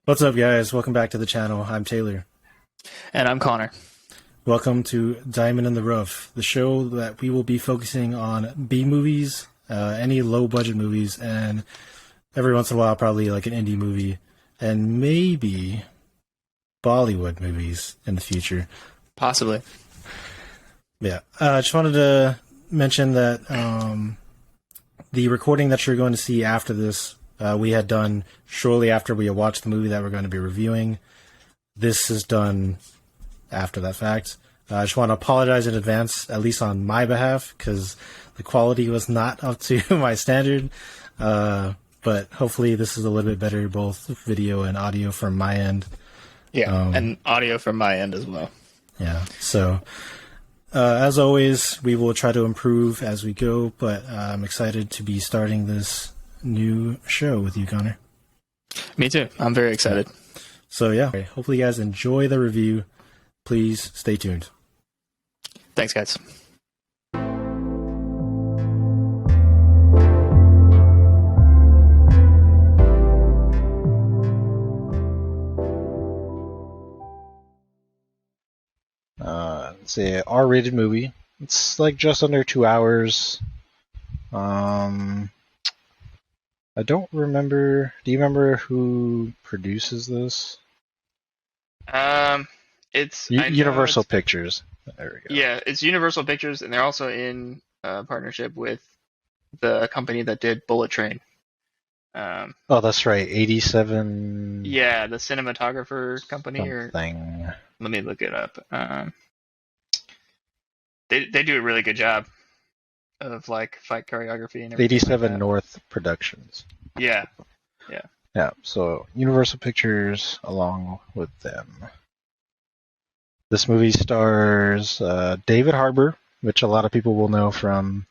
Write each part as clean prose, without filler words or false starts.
What's up, guys? Welcome back to the channel. I'm Taylor. And I'm Connor. Welcome to Diamond in the Rough, the show that we will be focusing on B movies, any low budget movies, and every once in a while, probably like an indie movie, and maybe Bollywood movies in the future. Possibly. Yeah. I just wanted to mention that the recording that you're going to see after this, we had done shortly after we had watched the movie that we're going to be reviewing. This is done after that fact. I just want to apologize in advance, at least on my behalf, because the quality was not up to my standard. But hopefully this is a little bit better, both video and audio from my end. Yeah, and audio from my end as well. Yeah, so as always, we will try to improve as we go, but I'm excited to be starting this new show with you, Connor. Me too. I'm very excited. So yeah, hopefully you guys enjoy the review. Please stay tuned. Thanks, guys. It's a R-rated movie. It's like just under 2 hours. I don't remember. Do you remember who produces this? It's Universal Pictures. There we go. Yeah, it's Universal Pictures, and they're also in partnership with the company that did Bullet Train. Oh, that's right. 87. Yeah, the cinematographer company. Something. Let me look it up. They do a really good job of like fight choreography and everything. 87 like North Productions. Yeah. Yeah. So Universal Pictures along with them. This movie stars David Harbour, which a lot of people will know from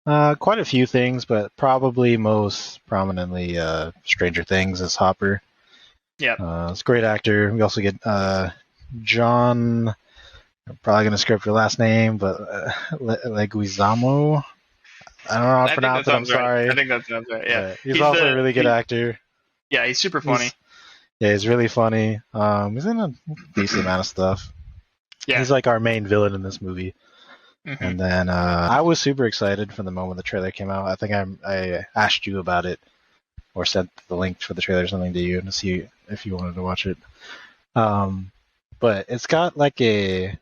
quite a few things, but probably most prominently Stranger Things as Hopper. Yeah. It's a great actor. We also get John, I'm probably going to screw up your last name, but Leguizamo. I don't know how to pronounce it, I'm sorry. I think that sounds right, yeah. He's also a really good actor. Yeah, he's super funny. He's really funny. He's in a decent amount of stuff. Yeah. He's like our main villain in this movie. Mm-hmm. And then I was super excited from the moment the trailer came out. I think I asked you about it or sent the link for the trailer or something to you to see if you wanted to watch it. But it's got like a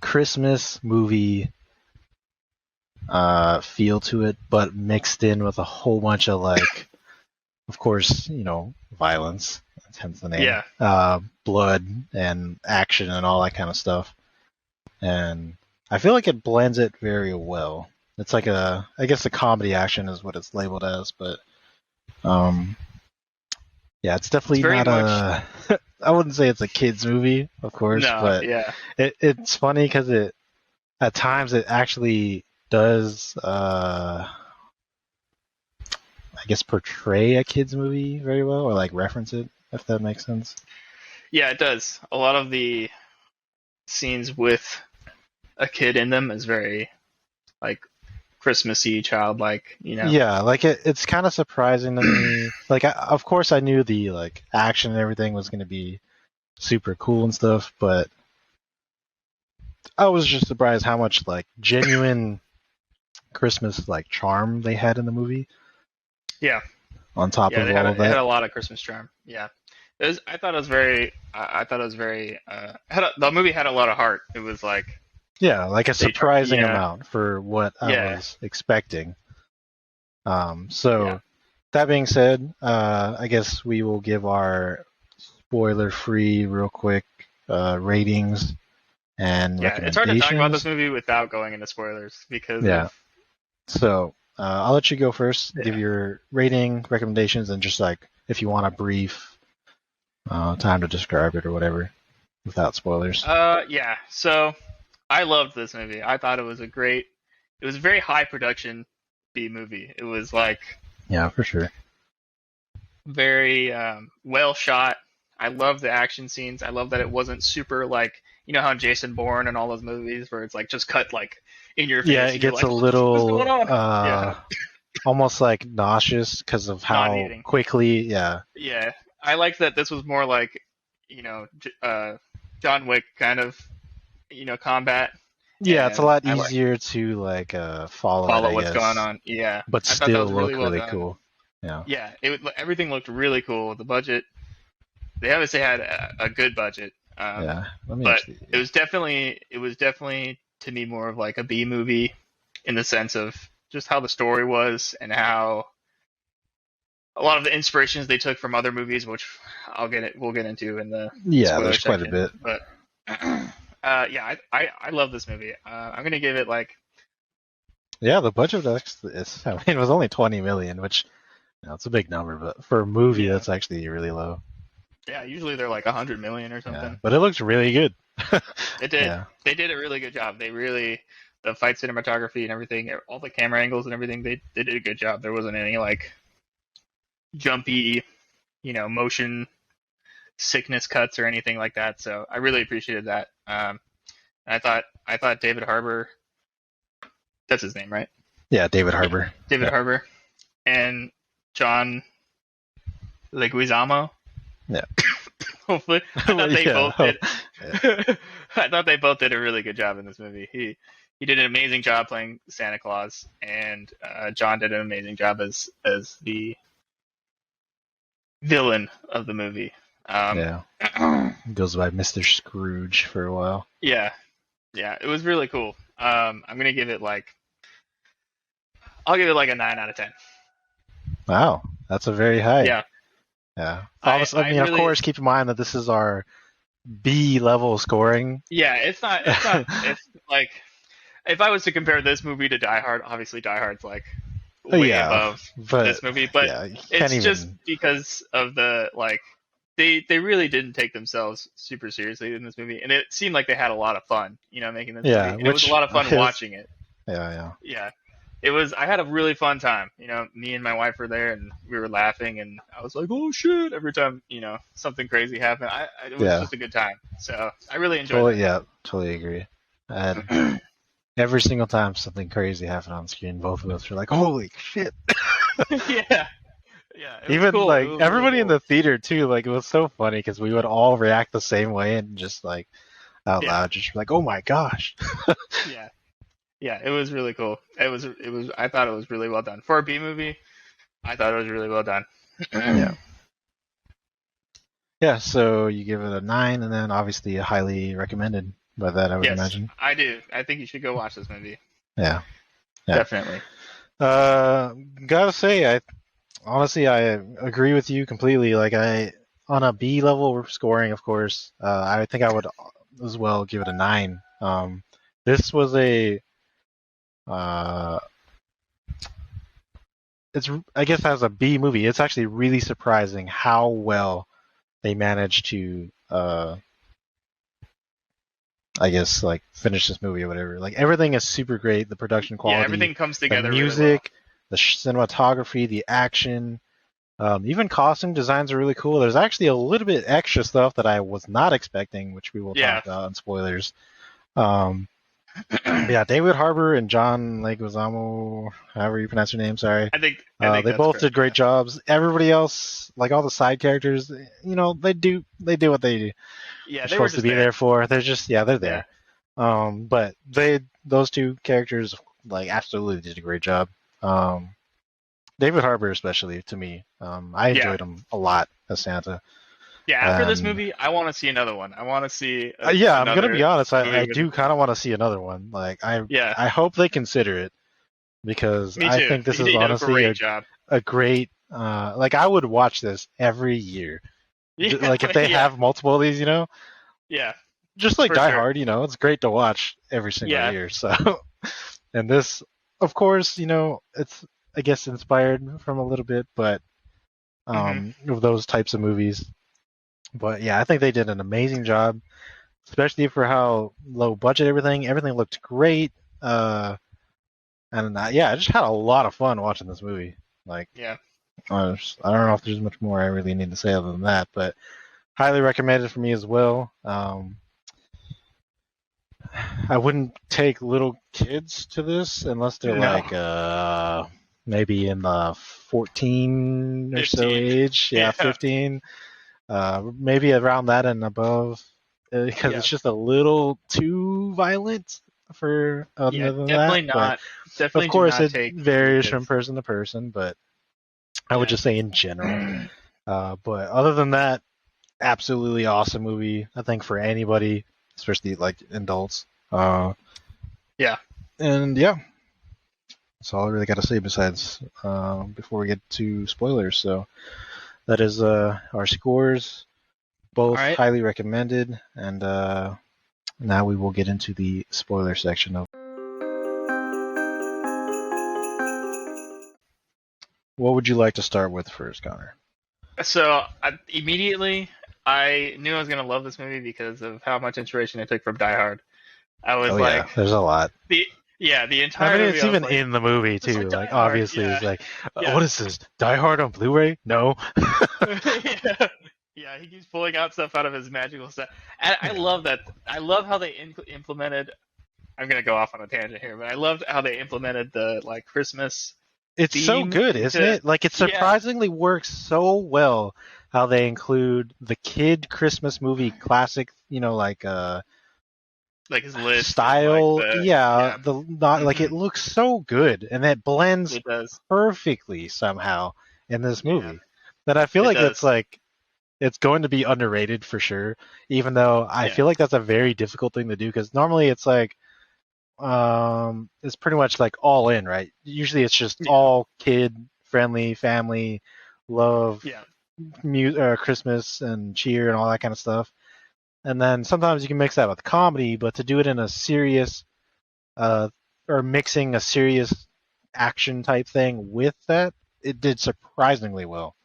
Christmas movie feel to it, but mixed in with a whole bunch of like, of course, violence, hence the name. Yeah. Blood and action and all that kind of stuff. And I feel like it blends it very well. It's like I guess a comedy action is what it's labeled as, but yeah, it's definitely not a. I wouldn't say it's a kids movie, of course, but yeah. It's funny because at times it actually does, I guess, portray a kids movie very well, or like reference it, if that makes sense. Yeah, it does. A lot of the scenes with a kid in them is very like Christmassy, childlike, Yeah, like it's kind of surprising to me. Like, of course, I knew the like action and everything was going to be super cool and stuff, but I was just surprised how much like genuine Christmas like charm they had in the movie. Yeah. On top of all of that, they had a lot of Christmas charm. Yeah. I thought it was very. The movie had a lot of heart. It was like. Yeah, like a surprising amount for what I was expecting. So that being said, I guess we will give our spoiler-free, real quick ratings and recommendations. It's hard to talk about this movie without going into spoilers because. So I'll let you go first. Give your rating, recommendations, and just like if you want a brief time to describe it or whatever, without spoilers. So I loved this movie. I thought it was a very high production B movie. It was like. Yeah, for sure. Very well shot. I love the action scenes. I love that it wasn't super like how Jason Bourne and all those movies where it's like just cut like in your face. Yeah, it gets like, a little what's going on? almost like nauseous because of how quickly. Yeah. Yeah, I like that this was more like, John Wick kind of, combat, Yeah, it's a and lot I like easier to like follow it, follow I what's going guess, on. Yeah, but I thought that still was really look well really done. cool. Yeah. Yeah, everything looked really cool. The budget, they obviously had a good budget, Yeah. Let me but actually. it was definitely to me more of like a B movie in the sense of just how the story was and how a lot of the inspirations they took from other movies, which we'll get into in the Yeah, spoiler there's quite a section. bit. But yeah, I love this movie. I'm gonna give it like Yeah, the budget is. I mean, it was only 20 million, which it's a big number, but for a movie, yeah that's actually really low. yeah. Usually they're like 100 million or Yeah, something. but it looks really good. It did. Yeah. They did a really good job. The fight cinematography and everything, all the camera angles and everything, they did a good job. There wasn't any like jumpy, motion sickness cuts or anything like that. So I really appreciated that. I thought David Harbour, that's his name, right? Yeah, David Harbour. David Harbour and John Leguizamo. Yeah. Hopefully, I thought they Yeah. both did. Yeah. I thought they both did a really good job in this movie. He did an amazing job playing Santa Claus, and John did an amazing job as the villain of the movie. Yeah. Goes by Mr. Scrooge for a while. Yeah, it was really cool. I'm gonna give it like, I'll give it like a 9 out of 10. Wow, that's a very high. Yeah, Yeah. I Of really- course, keep in mind that this is our B level scoring. yeah. It's not. It's like, if I was to compare this movie to Die Hard, obviously Die Hard's like way Yeah, above but this movie, but yeah, you can't it's even. just because of the like they really didn't take themselves super seriously in this movie, and it seemed like they had a lot of fun, making this Yeah, movie. And it was a lot of fun is- watching it. Yeah. Yeah, it was. I had a really fun time. Me and my wife were there, and we were laughing, and I was like, "Oh shit!" Every time something crazy happened. It was Yeah. just a good time. So I really enjoyed Totally, it. yeah, totally agree. And every single time something crazy happened on screen, both of us were like, "Holy shit!" Yeah. Yeah, it was Even cool. like It was everybody really in the theater too, like it was so funny because we would all react the same way and just like out Yeah. loud, just like, "Oh my gosh!" cool. Yeah, it was really cool. It was. I thought it was really well done for a B movie. I thought it was really well done. Yeah. Yeah, so you give it a 9, and then obviously highly recommended by that, I would Yes, imagine. I do. I think you should go watch this movie. Yeah. Yeah. Definitely. Gotta say, I agree with you completely. Like on a B level scoring, of course, I think I would as well give it a 9. This was I guess as a B movie, it's actually really surprising how well they managed to, I guess, like finish this movie or whatever. Like everything is super great. The production quality, Yeah, everything comes the together. music, the cinematography, the action, even costume designs are really cool. There's actually a little bit extra stuff that I was not expecting, which we will talk about in spoilers. Yeah, David Harbour and John Leguizamo, however you pronounce your name, sorry. I think They that's both correct, did great jobs. Everybody else, like all the side characters, they do what they do. Yeah, They're they were supposed just to be there for. They're just they're there. But those two characters like absolutely did a great job. David Harbour especially, to me, I enjoyed him a lot as Santa. Yeah, after this movie, I want to see another one. I want to see. I'm gonna be honest. I movie do kind of want to see another one. Like I hope they consider it because Me too. I think this He is did honestly a great job. a great. Like I would watch this every year. Yeah, Like if they have multiple of these, Yeah. just like For Die sure. Hard, it's great to watch every single year. So, and this, of course, it's I guess inspired from a little bit, but of those types of movies. But yeah, I think they did an amazing job, especially for how low budget everything. Everything looked great, and I just had a lot of fun watching this movie. Like, Yeah. I don't know if there's much more I really need to say other than that, but highly recommended for me as well. I wouldn't take little kids to this unless they're like maybe in the 14 or so 15. age. Yeah, 15. Maybe around that and above, because Yeah. it's just a little too violent for Yeah, other than that. definitely But not. of Definitely do course, not it take varies from kids. person to person. But I would Yeah. just say in general. But other than that, absolutely awesome movie. I think for anybody, especially like adults. Yeah. And yeah, that's all I really got to say besides before we get to spoilers. So that is our scores. All Both right. highly recommended. And now we will get into the spoiler section of. What would you like to start with first, Connor? So immediately, I knew I was gonna love this movie because of how much inspiration I took from Die Hard. I was Oh like yeah, there's a lot. the the I entire mean, movie. it's I was even like, in the movie it's too. like Like, Die Hard. obviously, Yeah. it's like, Yeah. what is this? Die Hard on Blu-ray? No. Yeah. Yeah, he keeps pulling out stuff out of his magical stuff. And I Yeah. love that. I love how they implemented. I'm gonna go off on a tangent here, but I loved how they implemented the like Christmas It's so theme good, isn't into. it? Like, it Yeah, surprisingly works so well how they include the kid Christmas movie classic, like like his list and like style. the Yeah, yeah. the not like Hmm. it looks so good, and it blends It does. perfectly somehow in this Yeah, movie. That I feel it like does. that's like it's going to be underrated for sure. Even though I Yeah, feel like that's a very difficult thing to do because normally it's like it's pretty much like all in, right? Usually it's just yeah, all kid friendly, family, love, yeah, Christmas and cheer and all that kind of stuff. And then sometimes you can mix that with comedy, but to do it in a serious uh, or mixing a serious action type thing with that, it did surprisingly well.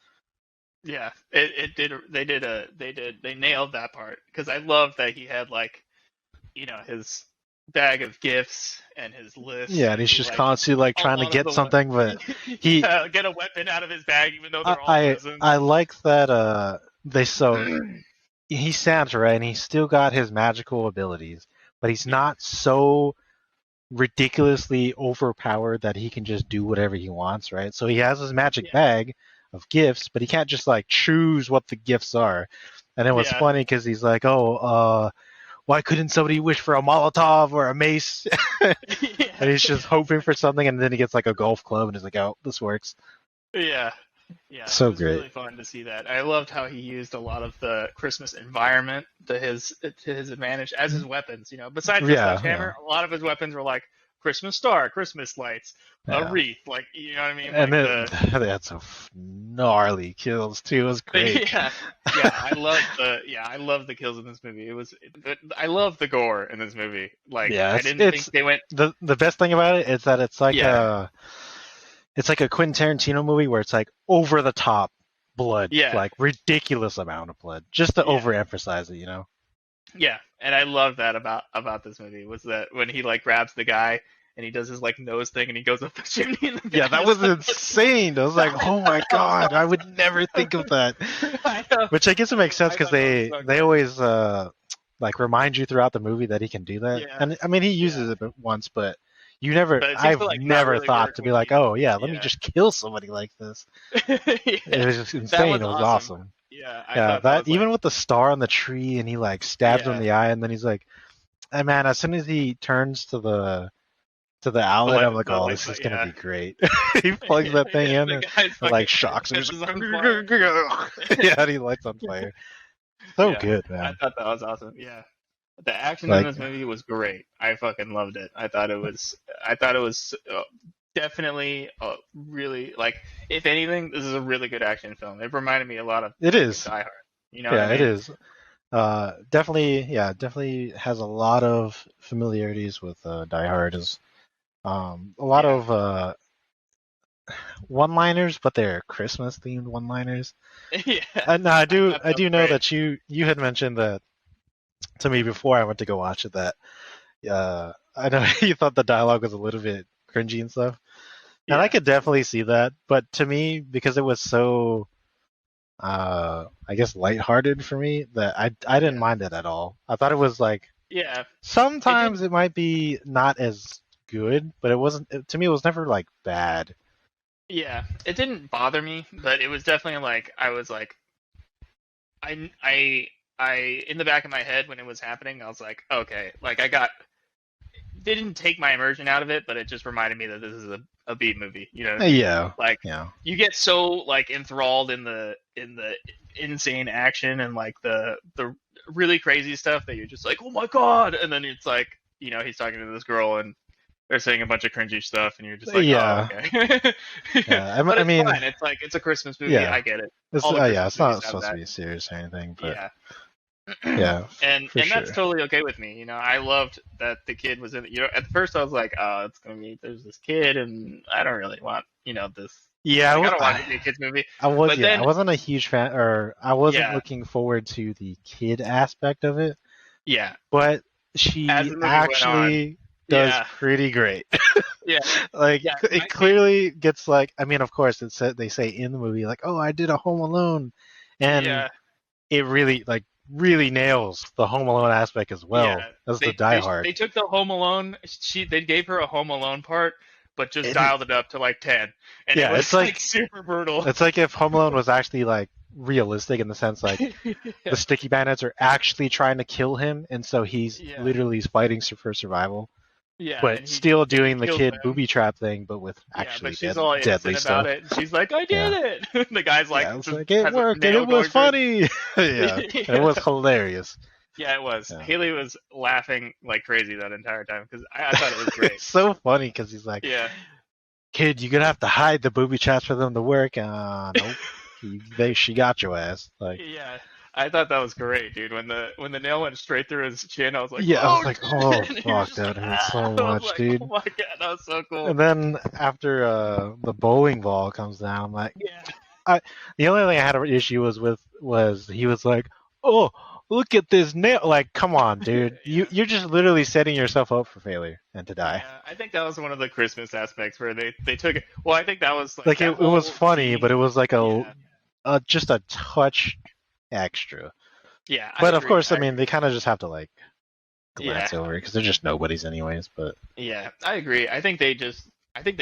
yeah. It did. They nailed that part because I love that he had like his bag of gifts and his list, Yeah, and and he's he just like constantly like a trying to lot of get the something, but he, yeah, get a weapon out of his bag even though I, they're all I, presents. I like that. They so he's Santa, right? And he's still got his magical abilities, but he's Yeah, not so ridiculously overpowered that he can just do whatever he wants, right? So he has his magic yeah, bag of gifts, but he can't just like choose what the gifts are. And it was yeah, funny because he's like, "Oh, why couldn't somebody wish for a Molotov or a mace?" And yeah. he's just hoping for something, and then he gets like a golf club, and he's like, "Oh, this works." Yeah, yeah, it So was great. really fun to see that. I loved how he used a lot of the Christmas environment to his advantage as his weapons. Besides the Yeah, yeah, sledgehammer, a lot of his weapons were like Christmas star, Christmas lights, a yeah. wreath, like you know what I mean, And like then the that's some gnarly kills too. It was great. yeah, I love the kills in this movie. I love the gore in this movie. Like Yeah, I didn't think it's they went the best thing about it is that yeah, it's like a Quentin Tarantino movie where it's like over the top blood, yeah, like ridiculous amount of blood, just to yeah. overemphasize it. Yeah, and I love that about this movie was that when he like grabs the guy and he does his like nose thing and he goes up the chimney and the Yeah, guy that is was like, insane. I was like, I oh my thought that god, I was would never think of that. awesome. I know. Which I guess it makes sense I because thought that was they so they great. always like remind you throughout the movie that he can do that. Yeah, And I mean, he yeah, uses it once, but but it seems to I've like not never really thought work to be when like, he. oh yeah, let me Yeah, just kill somebody like this. It yeah, was just that insane. was It was awesome. awesome. Yeah, I Yeah, thought that that was like even with the star on the tree and he like stabs him in yeah, the eye and then he's like, "Hey man!" As soon as he turns to the the outlet, like I'm like, the "Oh, like this the is gonna yeah. be great." He plugs that thing in The and guy's it like fucking shocks him. has He's his like, arms fire. yeah, and he lights on fire. So Yeah, good, I man. thought that was awesome. Yeah. The action in Like, this movie was great. I fucking loved it. I thought it was definitely really like if anything, this is a really good action film. It reminded me a lot of it fucking is. Die Hard. You know what I Yeah, it mean? is. Definitely, yeah, definitely has a lot of familiarities with Die Hard. Is a lot Yeah. of one-liners, but they're Christmas-themed one-liners. Yeah. No, I I do. thought I that was do know great. that you had mentioned that to me before I went to go watch it. That I know you thought the dialogue was a little bit cringy and stuff, and I Yeah. could definitely see that. But to me, because it was so, I guess, lighthearted for me, that I didn't Yeah. mind it at all. I thought it was like Yeah. It did. sometimes it might be not as good, but it wasn't. To me, it was never like bad. Yeah. It didn't bother me, but it was definitely like I was like I in the back of my head when it was happening, I was like, okay, like they didn't take my immersion out of it, but it just reminded me that this is a B movie. You know what I mean? Yeah. Like Yeah. you get so like enthralled in the insane action and like the really crazy stuff that you're just like, oh my god, and then it's like, he's talking to this girl and they're saying a bunch of cringy stuff, and you're just like, Yeah. oh, okay. Yeah. But I it's mean, fine. It's like it's a Christmas movie. yeah. I get it. It's, All the yeah, Christmas it's not movies have supposed to that. be serious or anything, but Yeah. yeah, and for sure. that's totally okay with me. I loved that the kid was in. At first I was like, oh, it's gonna be there's this kid, and I don't really want this. Yeah, Like, I don't want it to be a kids movie. I was. But Yeah, then, I wasn't a huge fan, or I wasn't Yeah. looking forward to the kid aspect of it. Yeah. But she As the movie went actually does Yeah. pretty great. Yeah. Like Yeah, it clearly gets like. I mean, of course, it said they say in the movie like, "Oh, I did a Home Alone," and Yeah. it really nails the Home Alone aspect as well Yeah. as the Die Hard. They took the Home Alone. They gave her a Home Alone part, but just It- dialed it up to like 10, and Yeah, it was it's like- super brutal. It's like if Home Alone was actually like realistic in the sense like the sticky bandits are actually trying to kill him, and so he's Yeah. literally fighting for survival, Yeah, but and he still doing the kills kid them. booby trap thing, but with Yeah, actually but she's all deadly innocent stuff. about it. And she's like, I did it. The guy's like, Yeah, it's just like it has a worked and nail it was going through funny. Yeah, and it was hilarious. Yeah, it was. Yeah. Haley was laughing like crazy that entire time because I thought it was great. It's so funny because he's like, Yeah. "Kid, you're gonna have to hide the booby traps for them to work." Nope. She got your ass. Like, Yeah. I thought that was great, dude. When the nail went straight through his chin, I was like, yeah, I was like, shit. "Oh And he was fuck, just that like, hurts so I was much, like, dude." Oh my god, that was so cool. And then after the bowling ball comes down, I'm like, Yeah. the only thing I had an issue was he was like, "Oh, look at this nail!" Like, come on, dude, you're just literally setting yourself up for failure and to die. Yeah, I think that was one of the Christmas aspects where they took it. Well, I think that was Like that it was whole funny, scene- but it was like Yeah. just a touch extra. Yeah, But of agree. course, I mean, they kind of just have to like glance Yeah. over it because they're just nobodies anyways. But Yeah, I agree. I think they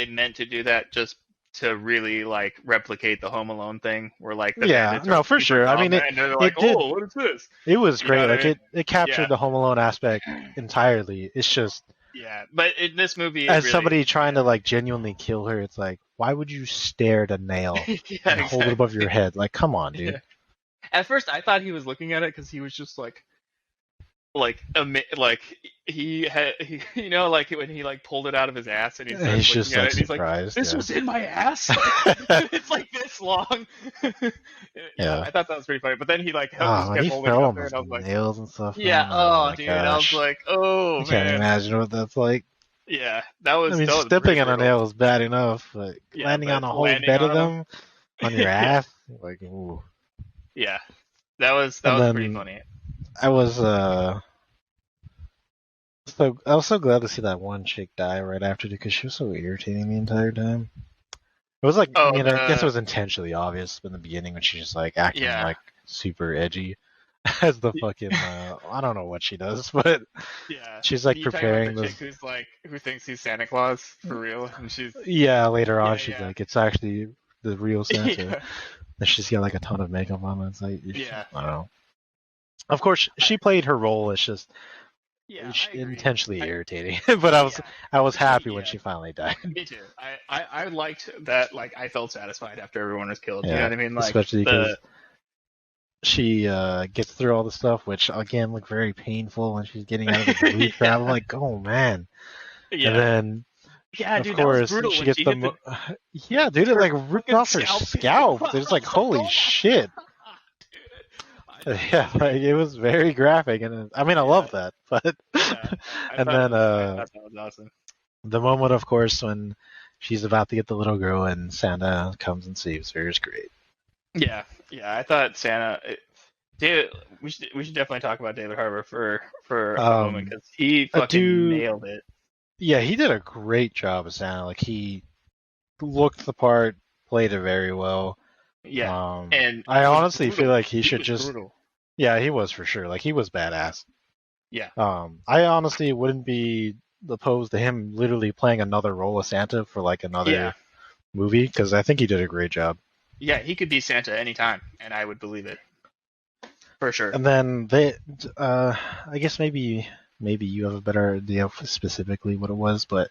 meant to do that just to really like replicate the Home Alone thing, where like the Yeah, bandits no, are for super sure. I dumb mean, and they're like, did- oh, what is this? it was You great. know what I Like mean? it captured Yeah. the Home Alone aspect entirely. It's just Yeah, but in this movie, it as really, somebody trying to like genuinely kill her, it's like, why would you stare at a nail yeah, and hold it above your exactly. head? Like, come on, dude. Yeah. At first, I thought he was looking at it because he was just like he had like when he like pulled it out of his ass and He's just looking at like it, and he's like, surprised. this yeah. was in my ass. It's like this long. Yeah. I thought that was pretty funny. But then he like Oh, just when kept he holding it fell up on there, those and I was like, nails and stuff. yeah, my dude, I was gosh. like, oh I can't man, imagine what that's like. yeah, that was. I mean, that was stepping pretty on a brutal. nail is bad enough, but Yeah, landing but on a whole landing bed of on 'em- them on your Yeah. ass, like, ooh. Yeah, that was And pretty then- funny. I was I was so glad to see that one chick die right after because she was so irritating the entire time. It was like, Oh, I guess it was intentionally obvious in the beginning when she's just like acting Yeah. like super edgy as the fucking I don't know what she does, but Yeah, she's like You talking about preparing the this. chick who thinks he's Santa Claus for real, and she's Yeah, later on Yeah, she's yeah. like, it's actually the real Santa. yeah, And she's got like a ton of makeup on. It's like, Yeah. I don't know. Of course, she played her role. It's just yeah. it's I agree. intentionally I- irritating. But I was She- happy when yeah. she finally died. Me too. I liked that. Like, I felt satisfied after everyone was killed. You Yeah, know what I mean? Like, especially because she gets through all the stuff, which again looked very painful when she's getting out of the booby trap. I'm like, oh man. yeah, And then yeah, of dude, that was course brutal she when gets she the hit yeah, dude, it like ripped fucking off her scalp. It's like, holy shit. Dude, Yeah, like it was very graphic, and I mean, I love that. But I and thought then I thought that was awesome. the moment, of course, when she's about to get the little girl and Santa comes and saves her is great. Yeah, I thought Santa. David, we should definitely talk about David Harbour for a moment because he fucking dude- nailed it. Yeah, he did a great job as Santa. Like he looked the part, played it very well. Yeah, Um, and I he was honestly brutal. feel like he should was just. brutal. Yeah, he was for sure. Like he was badass. Yeah. I honestly wouldn't be opposed to him literally playing another role of Santa for like another Yeah. movie because I think he did a great job. Yeah, he could be Santa anytime, and I would believe it. For sure. And then I guess maybe you have a better idea of specifically what it was, but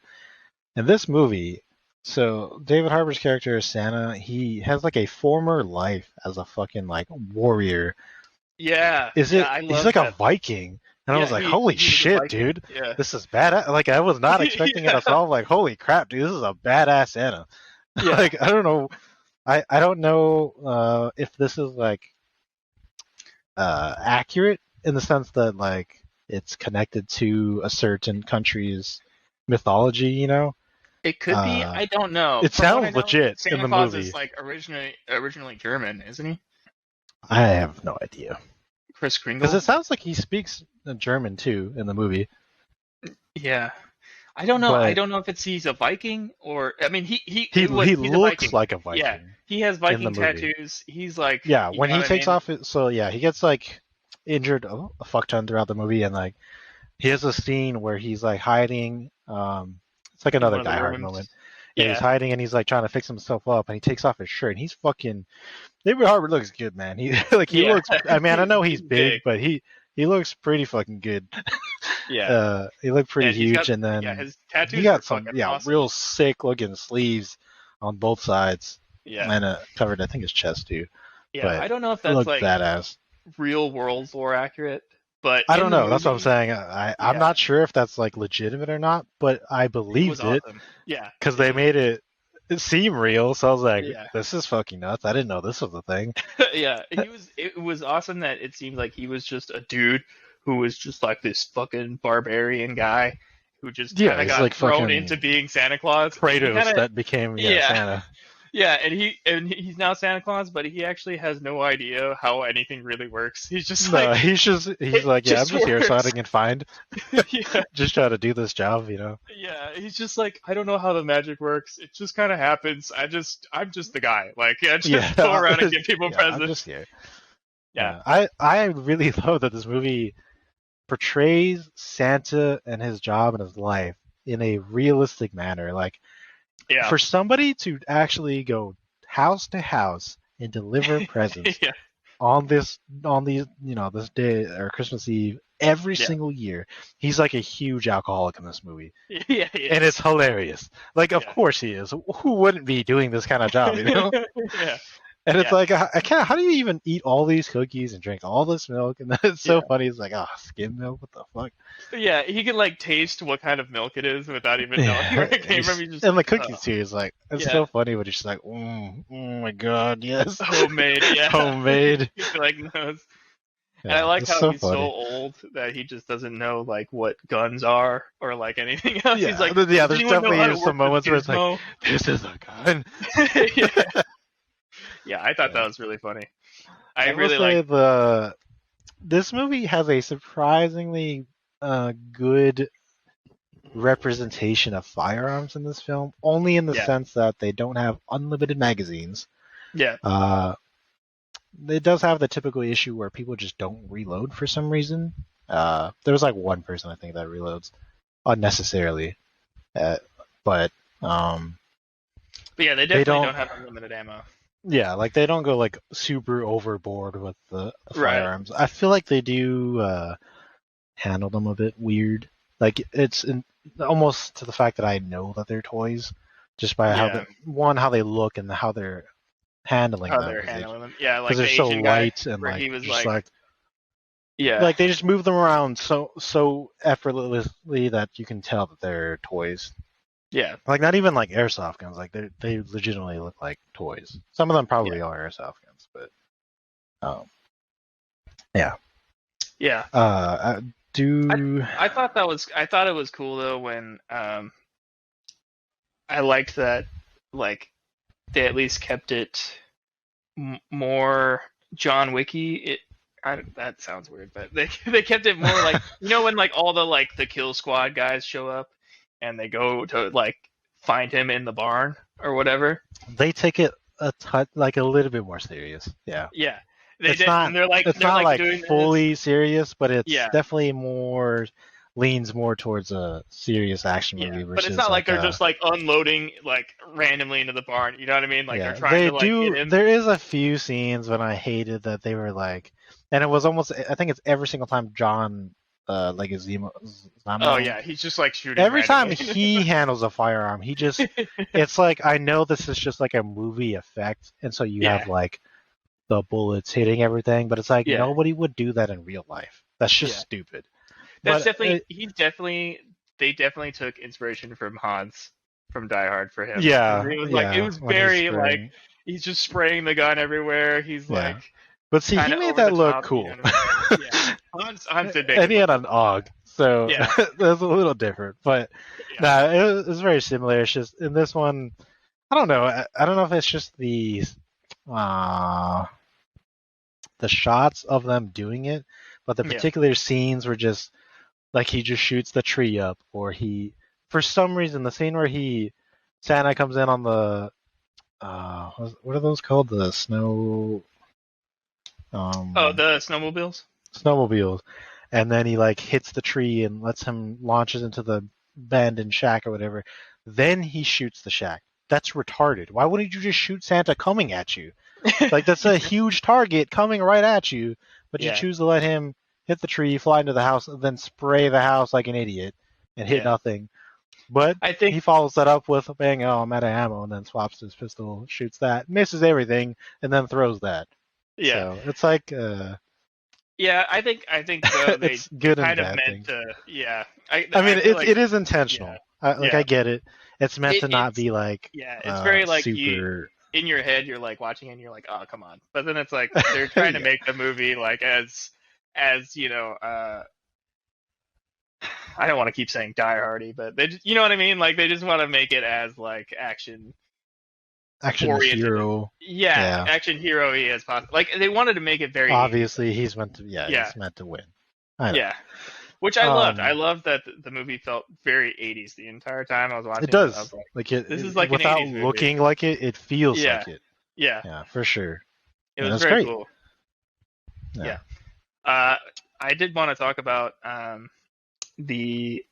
in this movie, so David Harbour's character is Santa. He has like a former life as a fucking like warrior. Yeah. Is yeah, it? I He's love like a that. Viking, and I Yeah, was like, holy he was a shit, Viking. dude, Yeah. this is bad. Like I was not expecting it Yeah. at all. Like holy crap, dude, this is a badass Santa. Yeah. Like I don't know, I don't know if this is like accurate in the sense that like it's connected to a certain country's mythology, you know. It could be. I don't know. It From what I sounds know, legit in Santa the Claus movie. is like originally German, isn't he? I have no idea Chris Kringle. because it sounds like he speaks German too in the movie. Yeah. I don't know. But I don't know if he's a Viking or I mean he he's a looks Viking. like a Viking. Yeah. He has the Viking movie. tattoos. He's like Yeah, you when know he what I takes mean? off it, so yeah, he gets like injured a fuck ton throughout the movie, and like he has a scene where he's like hiding. It's like another one of the Die Hard rooms. moment. Yeah, Yeah. he's hiding and he's like trying to fix himself up, and he takes off his shirt, and he's fucking. David Harbour looks good, man. He like he Yeah. looks. I mean, I know he's He's big, big. but he looks pretty fucking good. Yeah. He looked pretty And he's huge, got- and then yeah, his tattoos he got are some fucking awesome. real sick looking sleeves on both sides, Yeah. and covered I think his chest too. Yeah. but I don't know if It that's looked like badass. real world lore accurate, but I in don't the know. That's what I'm movie, saying. I'm Yeah. not sure if that's like legitimate or not, but I It was believed it awesome. Yeah. because they made it seem real. So I was like, Yeah. this is fucking nuts. I didn't know this was a thing. Yeah. It was awesome that it seemed like he was just a dude who was just like this fucking barbarian guy who just Yeah, kind of he's got like thrown fucking into being Santa Claus. He Kratos kinda- that became Yeah. Santa. Yeah, and he's now Santa Claus, but he actually has no idea how anything really works. He's just No, like, he's like, yeah, I'm just just here so I works. can find, yeah, just try to do this job, you know. yeah. He's just like, I don't know how the magic works. It just kind of happens. I'm just the guy. Like, I just go around and give people Yeah, I'm presents. just here. Yeah. I really love that this movie portrays Santa and his job and his life in a realistic manner. Like Yeah. for somebody to actually go house to house and deliver presents yeah. on these this day or Christmas Eve every Yeah. single year. He's like a huge alcoholic in this movie. Yeah. Yeah. And it's hilarious. Like of Yeah. course he is. Who wouldn't be doing this kind of job, you know? yeah. And it's Yeah. like, I can't. How do you even eat all these cookies and drink all this milk? And then it's so Yeah. funny. It's like, skim milk. What the fuck? Yeah. He can like taste what kind of milk it is without even knowing where it came from. He just And the cookies too is like, it's Yeah. so funny when she's like, oh my god, yes, homemade. Yeah. homemade. He like knows. And Yeah, I like it's how so he's funny. so old that he just doesn't know like what guns are or like anything else. Yeah, He's like, yeah. "Does There's anyone know definitely how to some work moments this where it's like, gizmo?" this is a gun. yeah. Yeah, I thought that was really funny. I will really say like. this movie has a surprisingly good representation of firearms in this film, only in the Yeah. sense that they don't have unlimited magazines. Yeah. It does have the typical issue where people just don't reload for some reason. There's like one person I think that reloads unnecessarily, but But yeah, they definitely don't have unlimited ammo. yeah, like they don't go like super overboard with the Right. firearms. I feel like they do handle them a bit weird. Like it's almost to the fact that I know that they're toys just by Yeah. how they look and how they're handling How them. they're handling them. Yeah, like Because the they're so Asian guy, light and where like, he was just like, yeah, like they just move them around so effortlessly that you can tell that they're toys. yeah, Like not even like airsoft guns. Like they legitimately look like toys. Some of them probably are airsoft guns, but yeah. I I thought it was cool though when I liked that like they at least kept it more John Wicky. That sounds weird, but they kept it more like when like all the like the kill squad guys show up and they go to like find him in the barn or whatever. they take it a little bit more serious. Yeah. Yeah, they It's did. not. And they're like It's they're not like doing fully serious, but it's Yeah. definitely more leans more towards a serious action movie Yeah, but versus it's not like they're a, just like unloading like randomly into the barn. You know what I mean? Like they're yeah, trying they to like get do. in. There is a few scenes when I hated that they were like, and it was almost. I think it's every single time John, Leguizamo, Oh Zamo, yeah, he's just like shooting every time randomly. he handles a firearm, he just. It's like I know this is just like a movie effect, and so you Yeah, have like the bullets hitting everything, but it's like yeah, nobody would do that in real life. That's just yeah. stupid. That's But definitely they definitely took inspiration from Hans from Die Hard for him. yeah, It was like it yeah, was when he's very like spraying, he's just spraying the gun everywhere. He's like yeah. But see, kind he of made over that the look top. You know cool. what I mean? Yeah, Hans did make And it he look had an cool. AUG, so Yeah, that's a little different. But yeah, nah, it was very similar. It's just in this one, I don't know. I don't know if it's just uh, the shots of them doing it, but the yeah. particular scenes were just like he just shoots the tree up, or he, for some reason, the scene where Santa comes in on the what are those called? The snow Oh, um the snowmobiles. snowmobiles, and then he like hits the tree and lets him launches into the abandoned shack or whatever. Then he shoots the shack. That's retarded. Why wouldn't you just shoot Santa coming at you? Like that's a huge target coming right at you, but you Yeah, choose to let him hit the tree, fly into the house, and then spray the house like an idiot and hit yeah. nothing. But I think he follows that up with bang, oh, I'm out of ammo, and then swaps his pistol, shoots that, misses everything, and then throws that. yeah, So it's like yeah. I think though they it's good and kind of bad meant thing. to. Yeah, I I mean, feel like it is yeah, intentional. I yeah. get it. It's meant to not It's be like yeah. It's very like you super. in your head. You're like watching it and you're like, oh come on. But then it's like they're trying to Yeah, make the movie like as you know. I don't want to keep saying Die Hardy, but you know what I mean. Like they just want to make it as like action action oriented. hero. Yeah, Yeah, action hero-y as possible. Like they wanted to make it very 80s. obviously he's meant to. Yeah, Yeah, he's meant to win. I know. yeah. Which I loved. I Um, loved that the movie felt very 80s the entire time I was it watching it. I does. was like, Like this is like an without 80s movie. looking like it, it feels Yeah, like it. yeah. Yeah, for sure. It And was it's very great. cool. Yeah. Yeah. I did want to talk about the.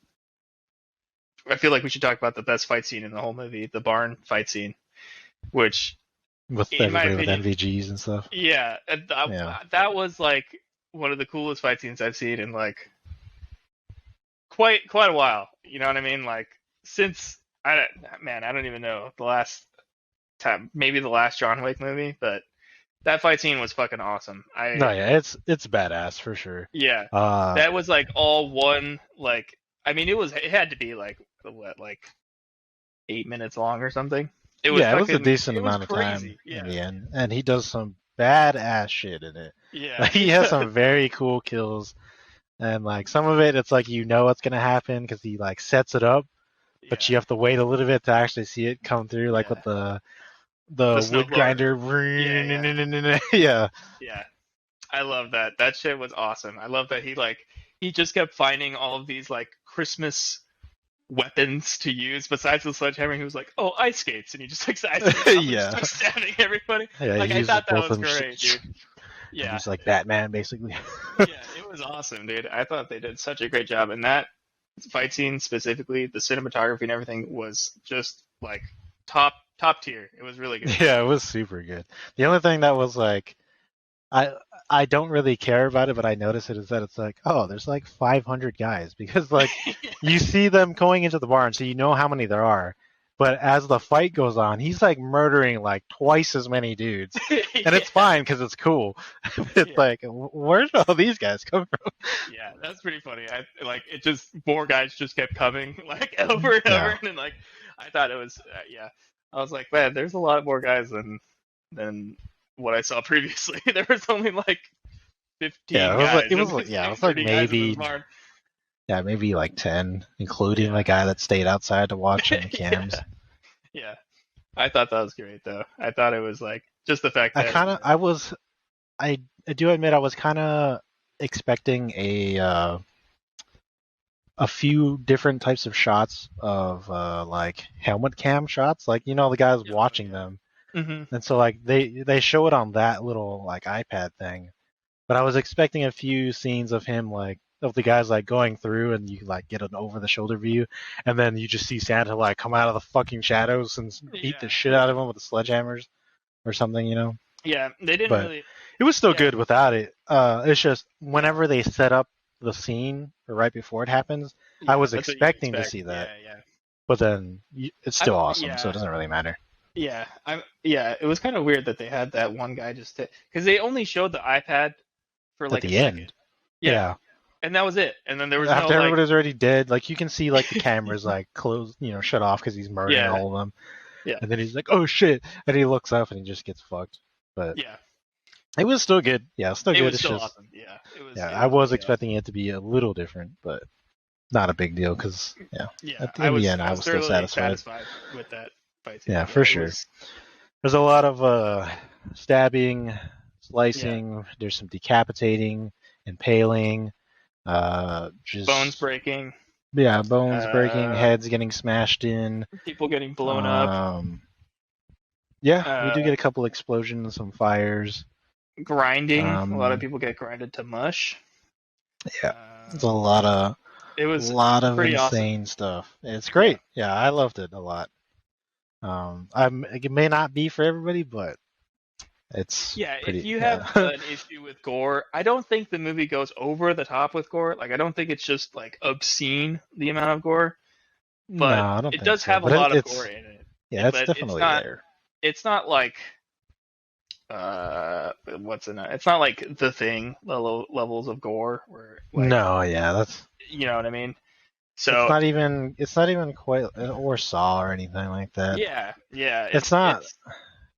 I feel like we should talk about the best fight scene in the whole movie, the barn fight scene, which, With in my everybody with opinion, NVGs and stuff. yeah, Yeah. that was like one of the coolest fight scenes I've seen in like quite a while. You know what I mean? Like since I don't even know the last time, maybe the last John Wick movie, but that fight scene was fucking awesome. No, yeah, it's badass for sure. Yeah, Uh, that was like all one. Like I mean, it had to be like what, like 8 minutes long or something. It was yeah, it was a fucking, decent it was amount of time crazy. in Yeah, the end, and he does some badass shit in it. yeah, Like he has some very cool kills, and like some of it, it's like you know what's gonna happen because he like sets it up, but yeah, you have to wait a little bit to actually see it come through, like yeah. with the The wood snowblower. grinder. Yeah, Yeah, yeah. I love that. That shit was awesome. I love that he just kept finding all of these like Christmas weapons to use besides the sledgehammer. He was like, "Oh, ice skates," and he just like ice skates off and just yeah, starts stabbing everybody. yeah. Like He I uses thought that both was of them. great, dude. And Yeah, he's like Batman, basically. yeah, it was awesome, dude. I thought they did such a great job, and that fight scene specifically, the cinematography and everything was just like top tier. It was really good. Yeah, it was super good. The only thing that was like, I I don't really care about it, but I notice it is that it's like, oh, there's like 500 guys because like you see them going into the barn, so you know how many there are. But as the fight goes on, he's like murdering like twice as many dudes, and it's Yeah, fine because it's cool. It's yeah. like, where did all these guys come from? Yeah, that's pretty funny. I like it. Just more guys just kept coming, like over and over, Yeah, and then, like I thought it was, yeah. I was like, man, there's a lot more guys than what I saw previously. There was only like 15 yeah, guys. it And was like this yeah, it thing, was like 30 guys in this maybe barn. yeah, maybe like 10, including the Yeah, guy that stayed outside to watch in the cams. yeah, yeah. I thought that was great though. I thought it was like just the fact I that kind of I was I do admit I was kind of expecting a few different types of shots of like helmet cam shots, like you know the guys oh watching them, yeah, and so like they show it on that little like iPad thing, but I was expecting a few scenes of him like of the guys like going through, and you like get an over the shoulder view, and then you just see Santa like come out of the fucking shadows and beat the shit out of him with the sledgehammers or something, Yeah, they didn't But really. it was still Yeah. good without it. It's just whenever they set up the scene or right before it happens, I was that's what you expecting to expect. see that, Yeah. but then it's still awesome, yeah. so it doesn't really matter. Yeah, it was kind of weird that they had that one guy just because they only showed the iPad for like At a the second. end, Yeah, and that was it. And then there was after no everybody was already dead, like you can see like the cameras like close, shut off because he's murdering Yeah. all of them. Yeah. And then he's like, "Oh shit!" and he looks up and he just gets fucked. But yeah, it was still good. Yeah, still it good. was It's still just awesome. Yeah, it was. yeah, it I was really expecting it to be a little different, but not a big deal because awesome. Yeah, at the end I was still thoroughly satisfied. with that fight scene. Yeah, for it sure. was- There's a lot of stabbing, slicing. There's some decapitating, impaling, just bones breaking, bones breaking, heads getting smashed in. people getting blown up, Yeah, we do get a couple explosions, some fires. grinding. A lot of people get grinded to mush. Yeah, it's a lot of It was insane awesome. stuff. It's great. Yeah, I loved it a lot. It may not be for everybody, but it's pretty, if you have an issue with gore, I don't think the movie goes over the top with gore. Like, I don't think it's just like obscene the amount of gore, but no, I don't it think does so. have a But lot of gore in it. Yeah, it's but definitely it's not, there. It's not like what's in it? It's not like The Thing levels of gore where like, No, yeah, that's you know what I mean. So it's not even quite or Saw or anything like that. yeah, It's not.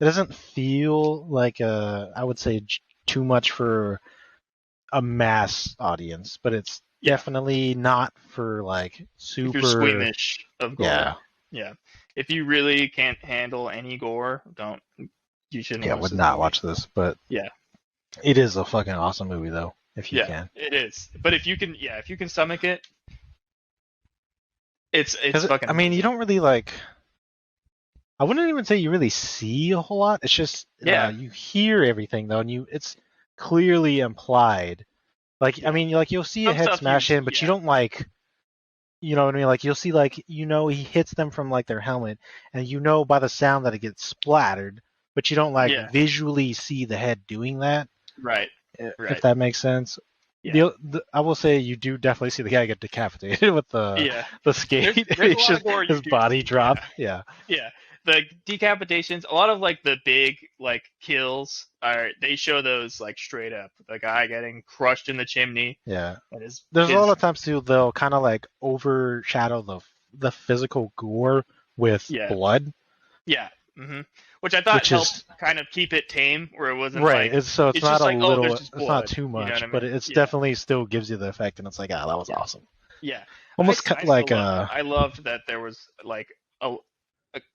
It doesn't feel like I would say too much for a mass audience, but it's definitely not for like super if you're squeamish of gore. Yeah. If you really can't handle any gore, you shouldn't. Yeah, would not watch this, but yeah, it is a fucking awesome movie though. If you can, it is. But if you can stomach it, it's fucking. I mean, you don't really like. I wouldn't even say you really see a whole lot. It's just you hear everything though, and it's clearly implied. Like I mean, like you'll see a head smash in, but you don't like. You know what I mean? Like you'll see, like he hits them from like their helmet, and by the sound that it gets splattered, but you don't like visually see the head doing that. Right. If that makes sense. Yeah. I will say you do definitely see the guy get decapitated with the skate. There's just his body drop. Yeah. The decapitations, a lot of like the big like kills they show those like straight up. The guy getting crushed in the chimney. Yeah. There's a lot of times too they'll kind of like overshadow the physical gore with blood. Yeah. Mm-hmm. Which I thought helped kind of keep it tame, where it wasn't right. Like, so it's not just a like, little. it's not too much, you know but it's definitely still gives you the effect, and it's like, that was awesome. Yeah. Almost like I loved that there was like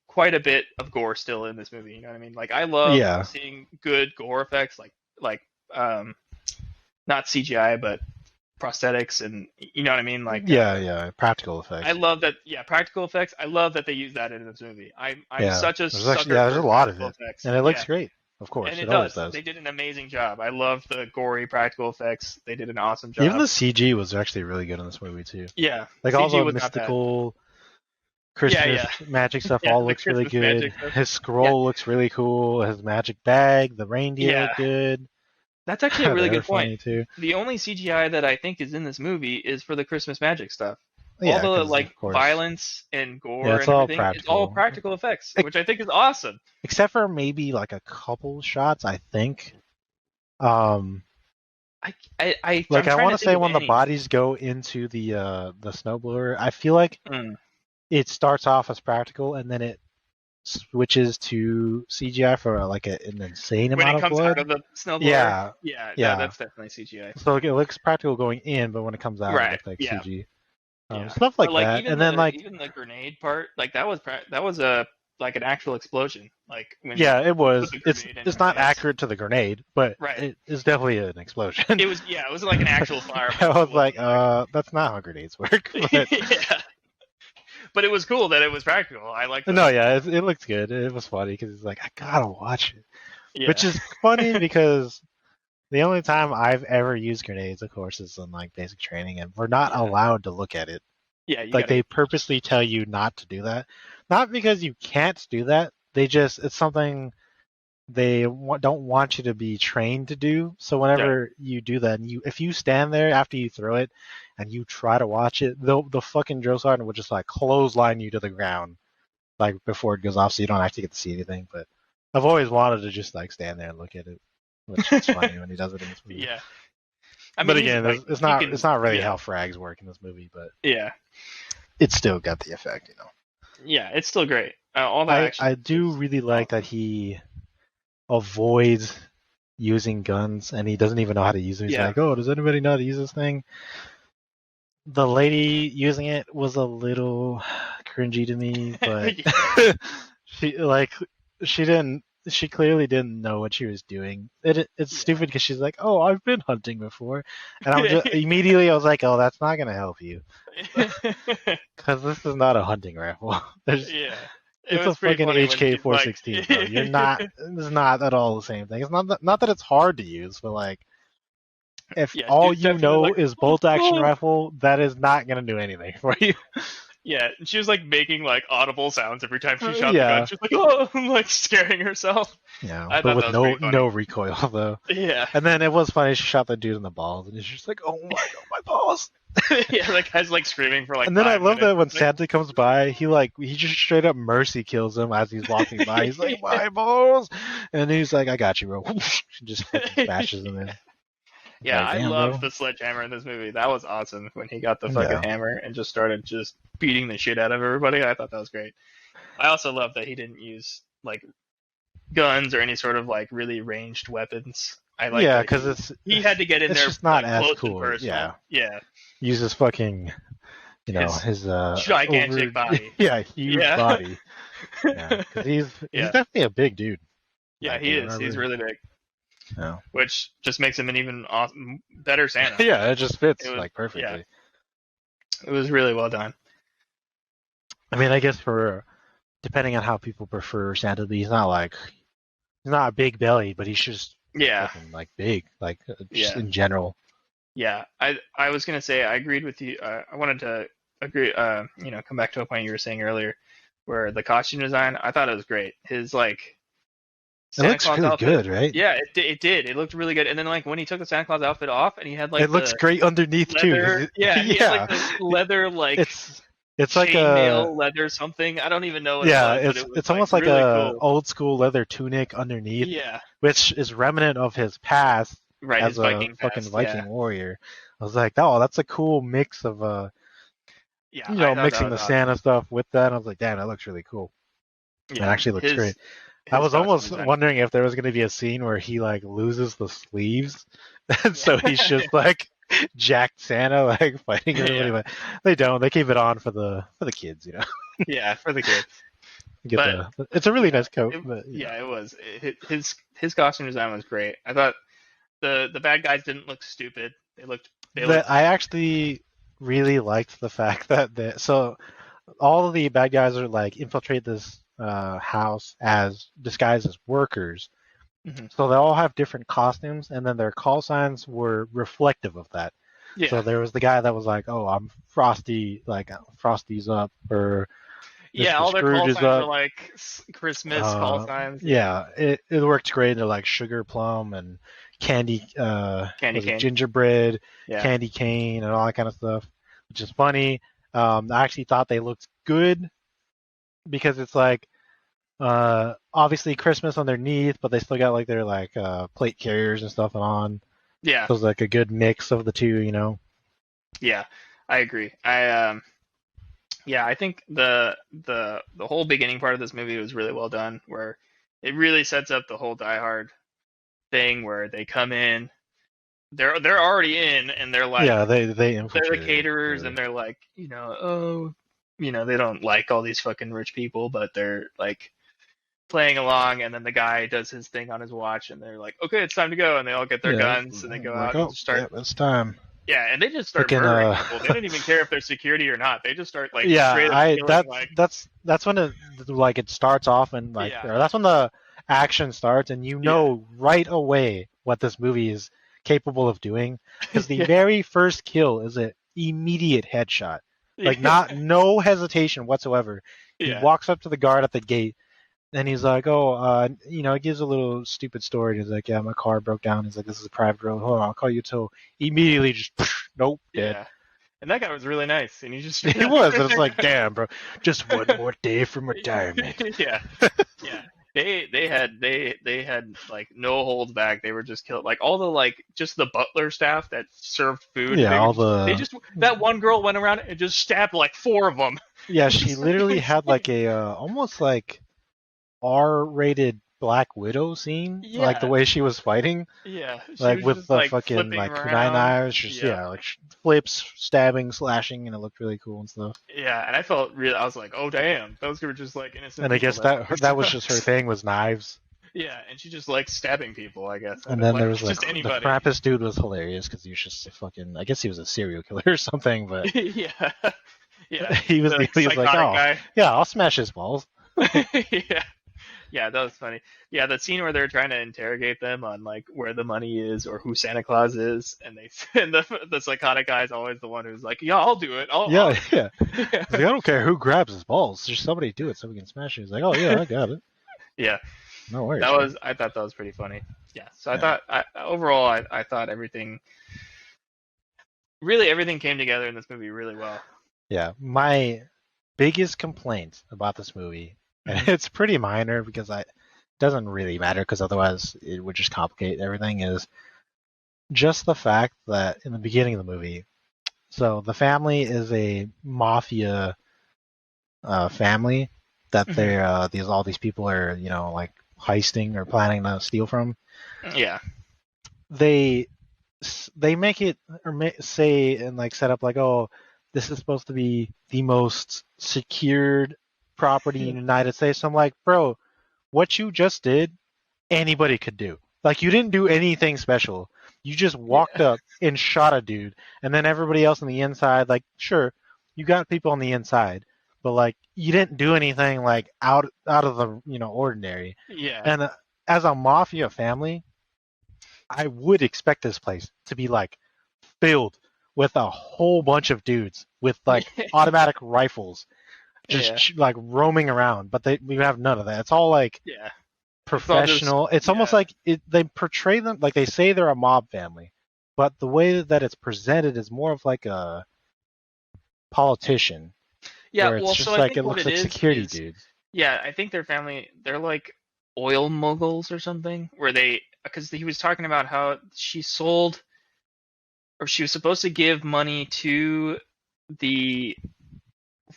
quite a bit of gore still in this movie. You know what I mean? Like I love seeing good gore effects, like not CGI but prosthetics, and you know what I mean? Like practical effects. I love that. Yeah, practical effects. I love that they use that in this movie. I'm such a sucker there's for a lot of it, effects. and it looks great. Of course, and it always does. does. They did an amazing job. I love the gory practical effects. They did an awesome job. Even the CG was actually really good in this movie too. Yeah, like all the mystical Christmas magic stuff all looks really good. His scroll looks really cool. His magic bag, the reindeer look good. That's actually a really good point. Too. The only CGI that I think is in this movie is for the Christmas magic stuff. Yeah, all the like violence and gore and everything, it's all practical effects, which I think is awesome. Except for maybe like a couple shots, I think. I want to say when the bodies go into the snowblower, I feel like it starts off as practical and then it switches to CGI for like an insane amount of blood. When it comes out of the snowblower, that's definitely CGI. So it looks practical going in, but when it comes out, it looks like CG. Stuff like that, even and then even the grenade part, like that was a like an actual explosion. Like when it was. It's not accurate to the grenade, but it is definitely an explosion. It was like an actual fire. I was like, that's not how grenades work. But... But it was cool that it was practical. I like. No, it looked good. It was funny because it's like I gotta watch it, which is funny because The only time I've ever used grenades, of course, is in like basic training, and we're not allowed to look at it. Yeah, you Like gotta. they purposely tell you not to do that, not because you can't do that. It's something they don't want you to be trained to do. So whenever you do that, and if you stand there after you throw it, and you try to watch it, the fucking drill sergeant will just like clothesline you to the ground, like before it goes off, so you don't actually get to see anything. But I've always wanted to just like stand there and look at it, which is funny when he does it in this movie. Yeah. I mean, But he's, again, like, it's he not can- it's not really yeah. how frags work in this movie, but Yeah. it's still got the effect, you know. Yeah, it's still great. All that action. I do really like that he avoids using guns, and he doesn't even know how to use them. He's Yeah. like, "Oh, does anybody know how to use this thing?" The lady using it was a little cringy to me, but she clearly didn't know what she was doing. It's stupid because she's like, "Oh, I've been hunting before," and I'm just immediately I was like, "Oh, that's not gonna help you because this is not a hunting rifle. Yeah. It's a fucking HK416, bro. You're not. It's not at all the same thing. It's not that it's hard to use, but like, if Yeah, all she's you definitely know like, is bolt action "Oh." rifle, that is not gonna do anything for you. Yeah, she was like making like audible sounds every time she shot Yeah. the gun. She's like, "Oh," like scaring herself. Yeah, I but thought with that was pretty funny. no recoil though. Yeah, And then it was funny. She shot the dude in the balls, and he's just like, "Oh my god, my balls!" yeah, like guy's like screaming for like. And then I 5 love that when minutes. Santa comes by, he just straight up mercy kills him as he's walking by. He's like, "My balls," and he's like, "I got you, bro." Just fucking bashes him in. Yeah, Like, I damn, loved bro. the sledgehammer in this movie. That was awesome when he got the fucking hammer and just started just beating the shit out of everybody. I thought that was great. I also love that he didn't use like guns or any sort of like really ranged weapons. I like Yeah, that because he had to get in it's there just not like, as close and cool. personal. Yeah. Uses fucking, his gigantic body. Yeah, huge Yeah. body. Yeah, because he's Yeah. definitely a big dude. Yeah, Like, he David is. Harbour. He's really big, Yeah. which just makes him an even better Santa. Yeah, it just fits It was- like perfectly. yeah. It was really well done. I mean, I guess depending on how people prefer Santa to be, he's not a big belly, but he's just Yeah. fucking like big, like just Yeah. in general. Yeah, I was gonna say I agreed with you. I wanted to agree. Come back to a point you were saying earlier, where the costume design, I thought it was great. His like It Santa looks Claus really outfit, good, right? yeah, it did. It looked really good. And then like when he took the Santa Claus outfit off, and he had like It looks the great underneath too. 'cause leather, he had like this leather like it's like chainmail leather something. I don't even know what it was, but it was it's almost like really a cool. old school leather tunic underneath, Yeah, which is remnant of his past right. as His a Viking fucking past, Viking warrior. I was like, oh, that's a cool mix of yeah. I thought that mixing the was Santa stuff with that. I was like, damn, that looks really cool. awesome. It actually looks great. I was costume almost design. wondering if there was going to be a scene where he like loses the sleeves, and so he's just like jacked Santa, like fighting everybody. Yeah. But they don't. They keep it on for the kids, Yeah, for the kids. It's a really nice coat. But, Yeah, it was. His costume design was great. I thought the bad guys didn't look stupid. They looked. I actually really liked the fact that so all of the bad guys are like infiltrate this house as disguised as workers. Mhm. So they all have different costumes, and then their call signs were reflective of that. Yeah. So there was the guy that was like, "Oh, I'm Frosty, like Frosty's up," or yeah, Mr. all their call Scrooge is signs were up. like Christmas call signs. Yeah, it worked great. They're like sugar plum and candy, Candy cane. gingerbread, Yeah. candy cane, and all that kind of stuff, which is funny. I actually thought they looked good because it's like obviously Christmas underneath, but they still got like their like plate carriers and stuff on. Yeah. So it's like a good mix of the two. Yeah, I agree. I think the whole beginning part of this movie was really well done, where it really sets up the whole Die Hard thing, where they come in, they're already in, and they're like, they they're infiltrate. the caterers, really. and they're like, they don't like all these fucking rich people, but they're like playing along, and then the guy does his thing on his watch, and they're like, okay, it's time to go, and they all get their guns, and they go out and just start. Yeah, it's time. Yeah, and they just start Fucking, murdering people. They don't even care if they're security or not. They just start like straight up Yeah, killing, like, that's when it starts off, and Yeah. or that's when the action starts, and right away what this movie is capable of doing. Because the Yeah. very first kill is an immediate headshot. Like, Yeah. no hesitation whatsoever. He Yeah. walks up to the guard at the gate, and he's like, he gives a little stupid story. He's like, yeah, my car broke down. He's like, this is a private road. Hold on, I'll call you a tow. Immediately just, nope, dead. Yeah. And that guy was really nice, and he just He was. It was like, damn, bro, just one more day from retirement. Yeah. Yeah. They had like no holds back. They were just killed. Like all the like just the butler staff that served food. Yeah, they just that one girl went around and just stabbed like 4 of them. Yeah, she literally had like a almost like R-rated Black Widow scene, like the Yeah. way she was fighting, Yeah. She like was with just, the like, fucking flipping like around. kunai knives, just Yeah. like flips, stabbing, slashing, and it looked really cool and stuff. Yeah, and I felt really. I was like, oh damn, those were just like innocent. And I people guess that was just her thing, was knives. Yeah, and she just likes stabbing people, I guess. And then there was just like the anybody. Krampus dude was hilarious because he was just a fucking, I guess he was a serial killer or something, but Yeah. Yeah. he was like, oh guy. yeah, I'll smash his balls. Yeah. Yeah, that was funny. Yeah, the scene where they're trying to interrogate them on like where the money is or who Santa Claus is, and the psychotic guy is always the one who's like, yeah, I'll do it. Yeah. Yeah. Like, I don't care who grabs his balls, just somebody do it so we can smash it. He's like, oh yeah, I got it. Yeah. No worries. I thought that was pretty funny. Yeah. So I thought overall I thought everything came together in this movie really well. Yeah, my biggest complaint about this movie, and it's pretty minor because it doesn't really matter because otherwise it would just complicate everything, is just the fact that in the beginning of the movie, so the family is a mafia family that they're all these people are like heisting or planning to steal from. Yeah. They make it or say and like set up like, oh, this is supposed to be the most secured property in the United States. So I'm like, bro, what you just did, anybody could do. Like, you didn't do anything special. You just walked up and shot a dude, and then everybody else on the inside, like, sure, you got people on the inside, but like, you didn't do anything like out of the ordinary. Yeah. And as a mafia family, I would expect this place to be like filled with a whole bunch of dudes with like automatic rifles, just like roaming around. But we have none of that. It's all like professional. It's almost like they portray them like they say they're a mob family, but the way that it's presented is more of like a politician. Yeah, where it's well, just so I like think it what looks it like is security dudes. Yeah, I think their family, they're like oil moguls or something, because he was talking about how she sold, or she was supposed to give money to the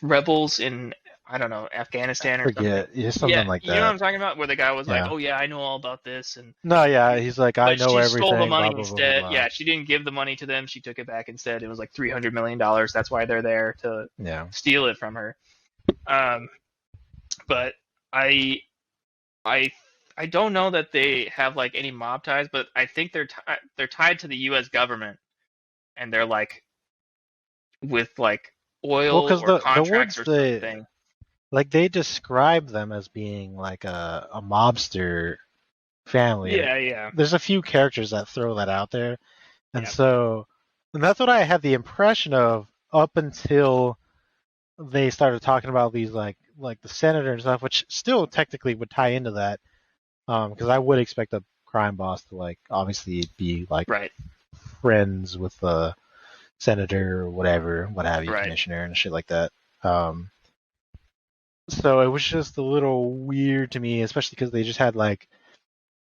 rebels in, I don't know, Afghanistan or something. Yeah, something like that. You know what I'm talking about? Where the guy was like, Yeah. "Oh yeah, I know all about this," and No, yeah, he's like, I but know she everything. stole the money blah, blah, instead. blah, blah, blah. Yeah, she didn't give the money to them. She took it back instead. It was like $300 million. That's why they're there to steal it from her. But I don't know that they have like any mob ties, but I think they're tied to the U.S. government, and they're like with like oil or contracts or something. Like, they describe them as being like a mobster family. Yeah. There's a few characters that throw that out there, and that's what I had the impression of up until they started talking about these like the senator and stuff, which still technically would tie into that, because I would expect a crime boss to like obviously be like friends with the senator or whatever, what have you, commissioner and shit like that. So it was just a little weird to me, especially because they just had like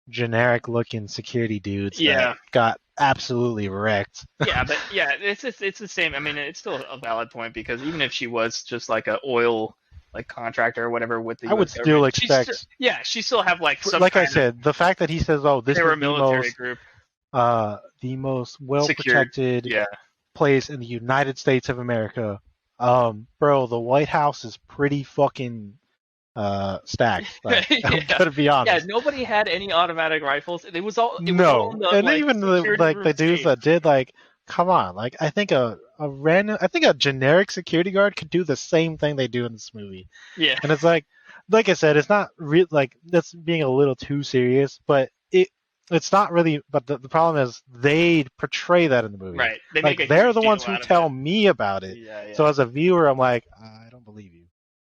generic looking security dudes that got absolutely wrecked. Yeah, but it's the same. I mean, it's still a valid point, because even if she was just like a oil like contractor or whatever with the, I would still expect. She still have like some. Like I said, the fact that he says, "Oh, this is the military group, the most well protected place in the United States of America." Bro, the White House is pretty fucking stacked. Like, I'm gonna be honest. Yeah, nobody had any automatic rifles. It was all and like, even the dudes that did, like, come on, like, I think a generic security guard could do the same thing they do in this movie. Yeah, and it's like I said, it's not real. Like, that's being a little too serious, but It's not really, but the problem is they portray that in the movie. Right. They Like make a they're huge the deal ones who out of tell it. me about it. Yeah, yeah. So as a viewer, I'm like, I don't believe you.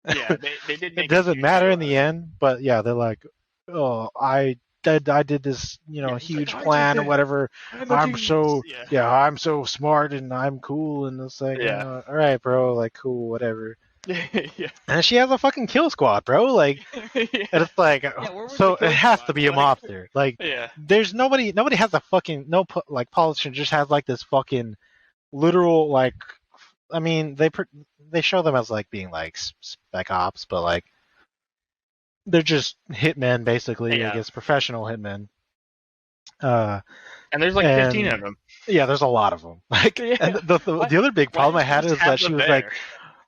Yeah, they did make It doesn't a huge matter deal in out the of it. end, but yeah, they're like, oh, I did this, Yeah, he's like, huge I did plan or that. whatever. I'm a I'm genius. so Yeah. I'm so smart and I'm cool, and it's like, Yeah. all right, bro, like cool, whatever. Yeah. And she has a fucking kill squad, bro. Like, and Yeah. it's like, Yeah, where was the so it kill has to squad? be a Like, mobster. Like, yeah. there's nobody has a fucking like politician just has like this fucking literal like. I mean, they show them as like being like spec ops, but like they're just hitmen basically. I Yeah. guess professional hitmen. Uh, And there's like 15 and of them. yeah, there's a lot of them. Like, Yeah. and the other big Why problem I didn't you had just is have that she them was there? like,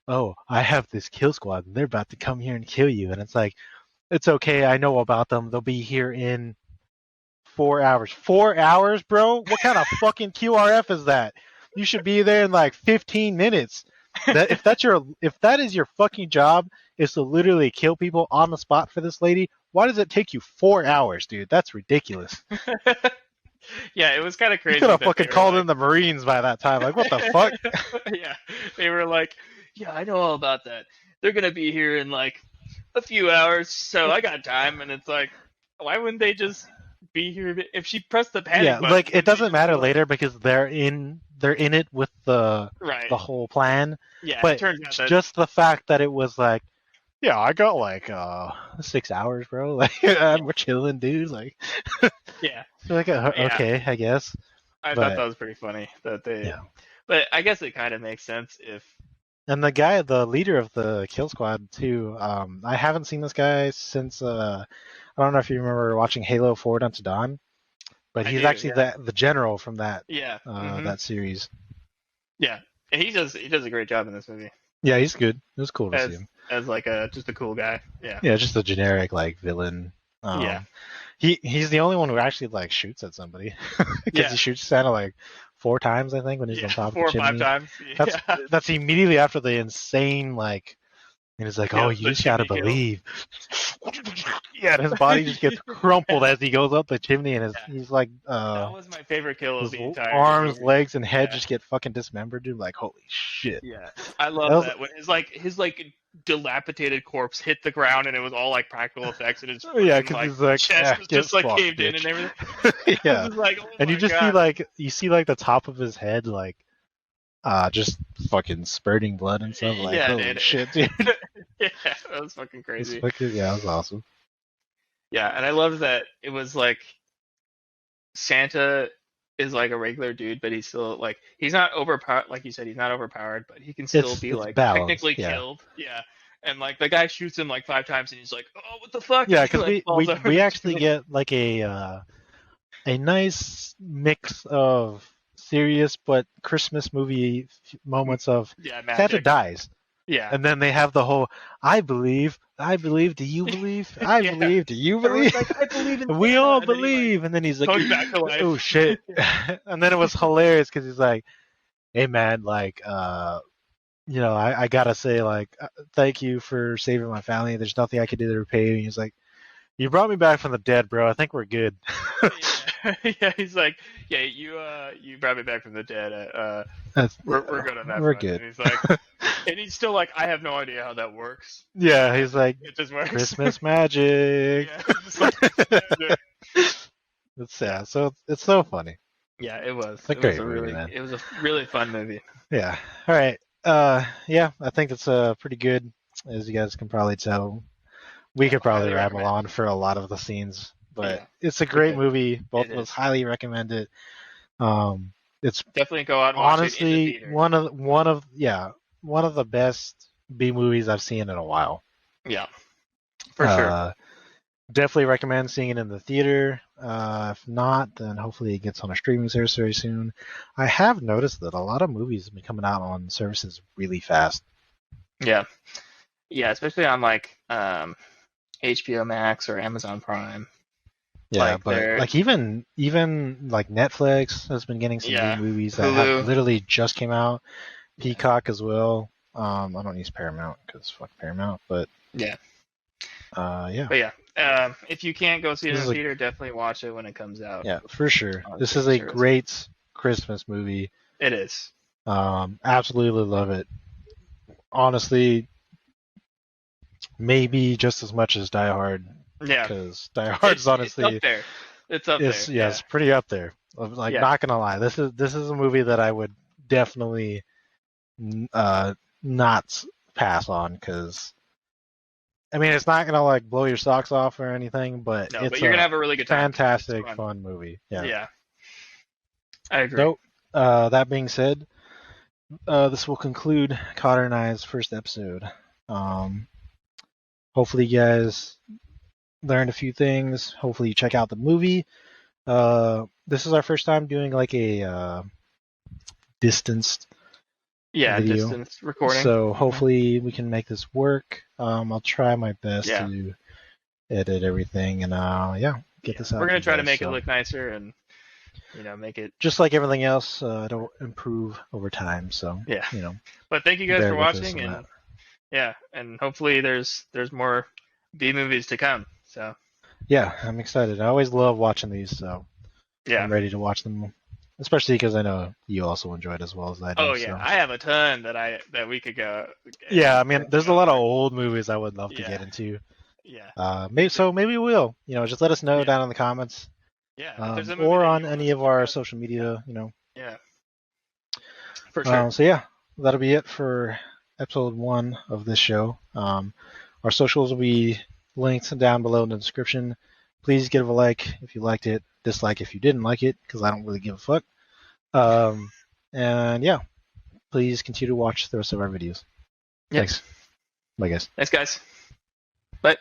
"Oh, I have this kill squad, and they're about to come here and kill you." And it's like, it's okay. I know about them. They'll be here in 4 hours. 4 hours, bro? What kind of fucking QRF is that? You should be there in like 15 minutes. If that is your fucking job, is to literally kill people on the spot for this lady, why does it take you 4 hours, dude? That's ridiculous. Yeah, it was kind of You crazy. could have that fucking they were called like, in the Marines by that time. Like, what the fuck? Yeah, they were like, yeah, I know all about that. They're gonna be here in like a few hours, so I got time. And it's like, why wouldn't they just be here if she pressed the panic Yeah, button? like it wouldn't they doesn't just matter be like- later because they're in it with the Right. whole plan. Yeah. But it turns out that just the fact that it was like, yeah, I got like 6 hours, bro. Like, we're chilling, dude. Like, yeah, like okay, I guess. I But- thought that was pretty funny that they. Yeah. But I guess it kind of makes sense if. And the leader of the kill squad too. I haven't seen this guy since. I don't know if you remember watching Halo Forward Unto Dawn, but I he's do, actually yeah. the general from that Yeah. Mhm. that series. Yeah, and he does a great job in this movie Yeah, he's good. It was cool to as see him. as like just a cool guy. Yeah. Yeah, just a generic like villain. Yeah. He's the only one who actually like shoots at somebody because Yeah. he shoots Santa like 4 times, I think, when he's on top 4 of the or 5 chimney. times. That's immediately after the insane like, and he's like, Yeah, "Oh, the you just gotta chimney kill. believe." Yeah, and his body just gets crumpled as he goes up the chimney, and he's like, That was my favorite kill of his the entire arms, movie. legs, and head Yeah. just get fucking dismembered, dude. Like, holy shit. Yeah, I love That was- that when his dilapidated corpse hit the ground and it was all like practical effects and his Yeah, fucking, because like, he's like, chest was get just like fucked, caved in bitch. and everything. Yeah. It was like, oh And you my just God. see like the top of his head like just fucking spurting blood and stuff. Like, Yeah, holy dude. shit, dude. Yeah, that was fucking It's crazy. fucking, yeah, that was awesome. Yeah, and I love that it was like Santa is like a regular dude, but he's still like he's not overpowered. Like you said, he's not overpowered, but he can still be It's like balanced, technically yeah. killed. Yeah, and like the guy shoots him like 5 times, and he's like, "Oh, what the fuck?" Yeah, He, because like, falls over we the actually table. get like a nice mix of serious but Christmas movie moments of Yeah, Santa magic. dies, Yeah, and then they have the whole I believe, do you believe? I Yeah. believe, do you Everyone's believe? like, I believe in We Santa," all and then he, like, believe, and then he's like, comes back to life. oh shit. And then it was hilarious because he's like, hey man, like I gotta say, like, thank you for saving my family. There's nothing I could do to repay you. And he's like, you brought me back from the dead, bro. I think we're good. Yeah, he's like, yeah, you brought me back from the dead. We're good on that. We're front." good. And he's like, and he's still like, I have no idea how that works. Yeah, he's like, It just works. Christmas magic. Yeah, it's like, magic. It's sad. So it's so funny. Yeah, it was. It's a It great was movie, really, man. it was a really fun movie. Yeah. All right. Yeah, I think it's pretty good, as you guys can probably tell. We could probably highly ramble recommend. on for a lot of the scenes, but Yeah, it's a great could. movie. Both It of us is. highly recommend it. It's Definitely go out and watch it in the honestly theater. one of the best B movies I've seen in a while. Yeah, for sure. Definitely recommend seeing it in the theater. If not, then hopefully it gets on a streaming service very soon. I have noticed that a lot of movies have been coming out on services really fast. Yeah, especially on like HBO Max or Amazon Prime. Yeah, Like, but they're- like even like Netflix has been getting some Yeah, new movies that Hulu. have literally just came out. Peacock as well. I don't use Paramount because fuck Paramount, but Yeah. yeah. But yeah, If you can't go see it This in is the a- theater, definitely watch it when it comes out. Yeah, for sure. On This is streaming a service. great Christmas movie. It is. Absolutely love it. Honestly, maybe just as much as Die Hard, Yeah. because Die Hard's It's honestly up there. It's up it's there. yeah, it's pretty up there. Like, Yeah. not gonna lie, this is a movie that I would definitely not pass on, because I mean, it's not gonna like blow your socks off or anything, but No, it's but you're gonna have a really good time. fantastic, It's fun movie. Yeah. I agree. So, that being said, this will conclude Cotter and I's first episode. Hopefully, you guys learned a few things. Hopefully, you check out the movie. This is our first time doing like a distanced Yeah, video. distance recording. So hopefully we can make this work. I'll try my best to edit everything and get this out. We're gonna try to make it so. look nicer and make it Just like everything else. It'll improve over time. So yeah. you know. But thank you guys bear for with us watching, on and that. yeah, and hopefully there's more B movies to come. So Yeah, I'm excited. I always love watching these, so yeah. I'm ready to watch them. Especially because I know you also enjoy it as well as I do. Oh yeah, so. I have a ton that we could go. Yeah, I mean, there's a lot of old movies I would love to Yeah. get into. Yeah. Maybe we'll. Just let us know down in the comments. Yeah. If there's a movie Or that on you want any us of to our look at. social media. Yeah. For sure. So yeah, that'll be it for episode 1 of this show. Our socials will be linked down below in the description. Please give a like if you liked it, dislike if you didn't like it, because I don't really give a fuck. And yeah, please continue to watch the rest of our videos. Yep. Thanks. Bye, guys. Thanks, guys. Bye.